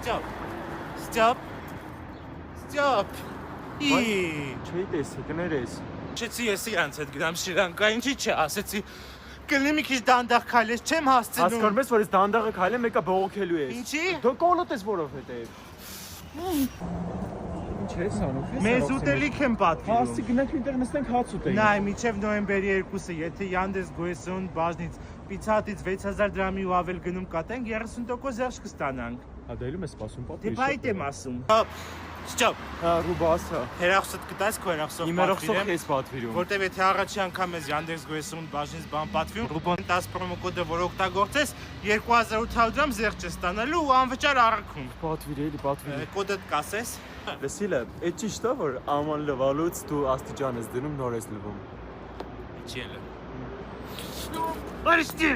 Stop. Stop. Stop. Չէի տեսի, կներես։ Չեցի ես իրանց հետ գնամ շիրանքա, ինչի՞ չէ, ասեցի կլինի մի քիչ դանդաղ քայլես, չեմ հասցնում։ Հասկանում ես, որ ես դանդաղը քայլեմ, մեկը բողոքելու ես։ Ինչի՞։ Դու կոլոտ ես որովհետև։ Ինչ ես անում։ Մեզ ուտելիք եմ պատվիրում։ Հասցի գնանք միտեղ նստենք հաց ուտենք։ Նայ, միջև նոյեմբերի 2-ը, եթե Yandex Goesun բաժնից Pizza-հից 6000 դրամի ու ավել գնում կատենք, 30% զերծ կստանանք։ Հա դելում ես սպասում պատվի։ Դե այդ եմ ասում։ Stop։ Ռուբասը։ Հերախոսդ կտաս քո հերախոսով Իմ հերախոսով ես պատվիրում։ Որտեւ եթե առաջի անգամ ես Yandex Goesun բաժնից բան պատվիրում, Rubon 10 պրոմո կոդը որ օգտագործես, 2800 դրամ զերծ ես ստանալու ու անվճար առաքում։ Պատվիրելի, պատվիրելի։ Կոդդ կասես։ Լսիլը, այդ ճիշտ է որ աման լվալուց դու աստիճան ես դնում նոր ես լվում։ Ինչի՞ է։ Բարիշտի։